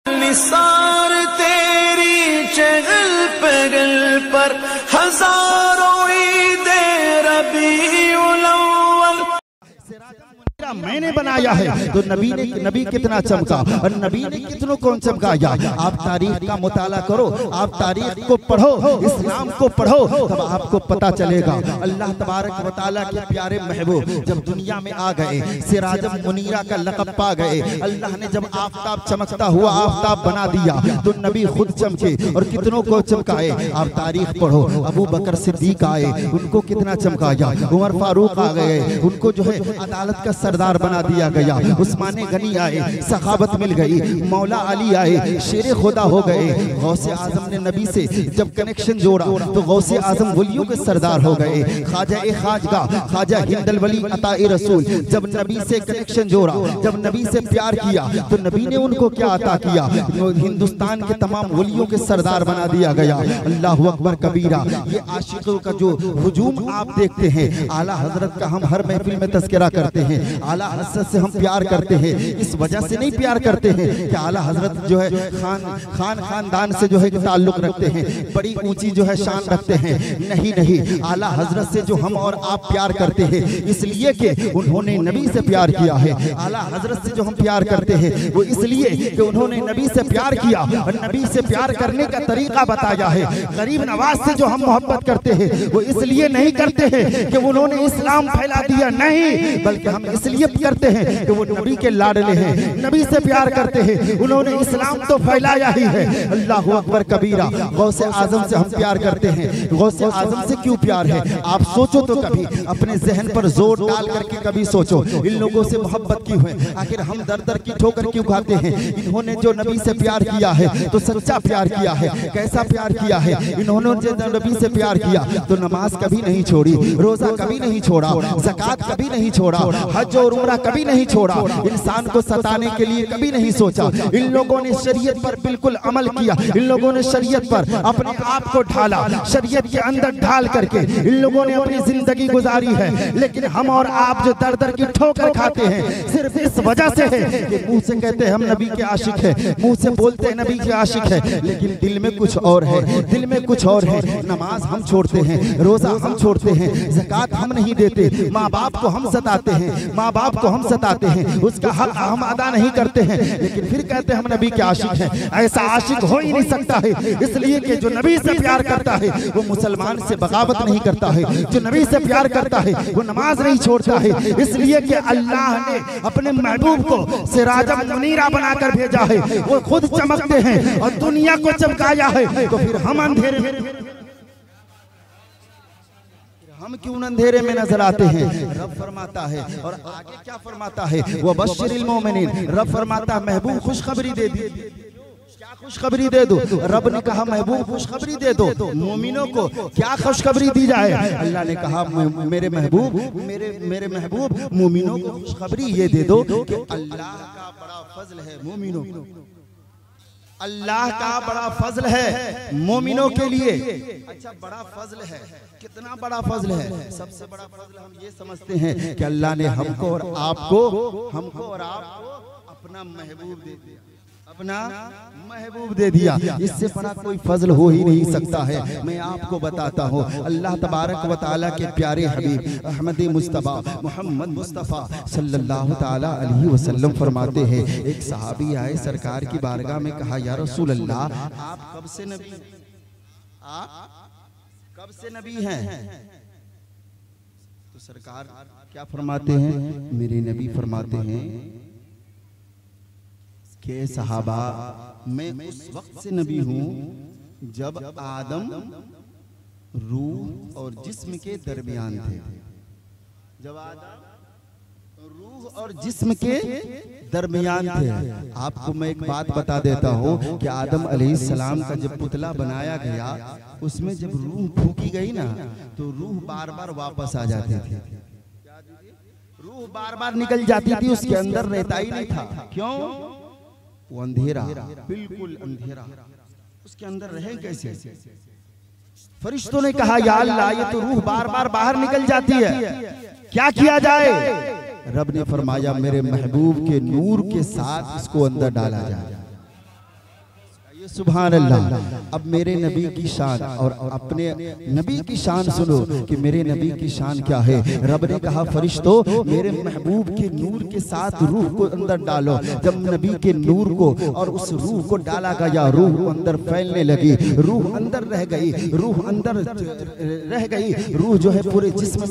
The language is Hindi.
निसार तेरी चहल पहल पर हजारों ईदे रबीउल अव्वल मैंने बनाया है। तो नबी कितना चमका और नबी ने कितनों को चमकाया। आप तारीख का मुताला करो, आप तारीख को पढ़ो, इस्लाम को पढ़ो, तब आपको पता चलेगा। अल्लाह तबारक व तआला के प्यारे महबूब जब दुनिया में आ गए, सिराजम मुनीरा का लक़ब पा गए। अल्लाह ने जब आफताब चमकता हुआ आफताब बना दिया तो नबी खुद चमके और कितनों को चमकाए। आप तारीख पढ़ो, अबू बकर सिद्दीक आए, उनको कितना चमकाया। उमर फारूक आ गए, उनको जो है अदालत का सरदार बना दिया गया। उस्मान गनी आए, सखावत मिल गई। मौला अली आए, शेर खुदा हो गए। गौसे आजम ने नबी से जब कनेक्शन जोड़ा तो गौसे आजम वलियों के सरदार हो गए। ख्वाजा ए खाजगा, ख्वाजा हिंदल वली अताए रसूल जब नबी से कनेक्शन जोड़ा, जब नबी से प्यार किया तो नबी ने उनको क्या अता किया, हिंदुस्तान के तमाम वलियों के सरदार बना दिया गया। अल्लाहु अकबर कबीरा। ये आशिकों का जो हुजूम आप देखते हैं, आला हजरत का हम हर महफिल में तज़किरा करते हैं। आला हजरत से हम प्यार करते हैं, इस वजह से नहीं प्यार करते हैं कि आला हजरत जो है खानदान से जो है ताल्लुक रखते हैं, बड़ी ऊंची जो है शान रखते हैं। नहीं नहीं, आला हजरत से जो हम और आप प्यार करते हैं इसलिए कि उन्होंने नबी से प्यार किया है। आला हजरत से जो हम प्यार करते हैं वो इसलिए कि उन्होंने नबी से प्यार किया और नबी से प्यार करने का तरीका बताया है। गरीब नवाज से जो हम मोहब्बत करते हैं वो इसलिए नहीं करते हैं कि उन्होंने इस्लाम फैला दिया, नहीं, बल्कि हम इसलिए करते हैं कि वो नबी के लाडले हैं। नबी से प्यार करते हैं, उन्होंने इस्लाम तो फैलाया ही है। अल्लाहु अकबर कबीरा। गौसे आजम से हम प्यार करते हैं। गौसे आजम से क्यों प्यार है? आप सोचो तो कभी, अपने जहन पर जोर डाल करके कभी सोचो, इन लोगों से मोहब्बत क्यों है? आखिर हम दर दर की ठोकर क्यों खाते हैं? इन्होंने जो नबी से प्यार किया है तो सच्चा प्यार किया है। कैसा प्यार किया है? इन्होंने जो नबी से प्यार किया तो नमाज कभी नहीं छोड़ी, रोजा कभी नहीं छोड़ा, ज़कात कभी नहीं छोड़ा, हज और उम्रा कभी नहीं छोड़ा, इंसान को सताने के लिए कभी नहीं सोचा। इन लोगों ने शरीयत पर बिल्कुल अमल किया। इन लोगों ने शरीयत पर अपने आप को ढाला, शरीयत के अंदर ढाल करके इन लोगों ने अपनी जिंदगी गुजारी है। लेकिन हम और आप जो दर दर की ठोकर खाते हैं सिर्फ इस वजह से है कि मुंह से कहते हैं हम नबी के आशिक है, मुंह से बोलते हैं नबी के आशिक है, लेकिन दिल में कुछ और है, दिल में कुछ और है। नमाज हम छोड़ते हैं, रोजा हम छोड़ते हैं, ज़कात हम नहीं देते, माँ बाप को हम सताते हैं, माँ बाप को हम सताते हैं, उसका हक हम अदा नहीं करते हैं, लेकिन फिर कहते हैं हम नबी के आशिक हैं। ऐसा आशिक हो ही नहीं सकता है, इसलिए कि जो नबी से प्यार करता है वो मुसलमान से बगावत नहीं करता है। जो नबी से प्यार करता है वो नमाज नहीं छोड़ता है, इसलिए कि अल्लाह ने अपने महबूब को सिराजम मुनीरा बनाकर भेजा है। वो खुद चमकते हैं और दुनिया को चमकाया है, तो फिर हम अंधेरे हम क्यों अंधेरे में नजर आते हैं? रब फरमाता है और आगे क्या फरमाता है? वो बश्शिरिल मोमिनीन। रब फरमाता महबूब खुशखबरी दे दी। क्या खुशखबरी दे दो? रब ने कहा महबूब खुशखबरी दे दो। मोमिनों को क्या खुशखबरी दी जाए? अल्लाह ने कहा मेरे महबूब मोमिनों को खुशखबरी ये दे दो कि अल्लाह का बड़ा फजल है मोमिनों को। अल्लाह का बड़ा फजल है मोमिनों के लिए। अच्छा, बड़ा फजल है, कितना बड़ा फजल है? सबसे बड़ा फजल हम ये समझते हैं कि अल्लाह ने हमको और आपको अपना महबूब दे दिया, अपना महबूब दे दिया। इससे बड़ा कोई फजल हो ही नहीं सकता है। मैं आपको बताता हूँ, अल्लाह तबारक व तआला के प्यारे हबीब अहमद मुस्तफ़ा मोहम्मद मुस्तफ़ा सल्लल्लाहु ताला अलैहि वसल्लम फरमाते हैं, एक सहाबी आए सरकार की बारगाह में, कहा या रसूल अल्लाह आप कब से नबी, आप कब से नबी हैं? तो सरकार क्या फरमाते हैं? मेरे नबी फरमाते हैं के सहाबा मैं उस वक्त से नबी हूँ जब आदम रूह और जिस्म के दरमियान थे। जब आदम रूह और जिस्म के दरमियान थे। आपको मैं एक बात बता देता हूँ कि आदम अलैहिस्सलाम का जब पुतला बनाया गया उसमें जब रूह फूकी गई ना तो रूह बार बार वापस आ जाती थी। रूह बार बार निकल जाती थी, उसके अंदर रहता ही नहीं था। क्यों? वो अंधेरा, बिल्कुल अंधेरा, उसके अंदर रहे कैसे? फरिश्तों ने कहा या अल्लाह ये तो रूह बार बार बाहर निकल जाती है, क्या किया जाए? रब ने फरमाया मेरे महबूब के नूर के साथ इसको अंदर डाला जाए। सुभान अल्लाह। अब मेरे नबी की शान और अपने नबी की शान सुनो कि मेरे नबी की शान क्या है। रब ने कहा फरिश्तों मेरे महबूब के नूर के साथ रूह को अंदर डालो। जब नबी के नूर को और उस रूह को डाला गया, रूह अंदर फैलने लगी, रूह अंदर रह गई, रूह अंदर रह गई, रूह जो है पूरे जिस्म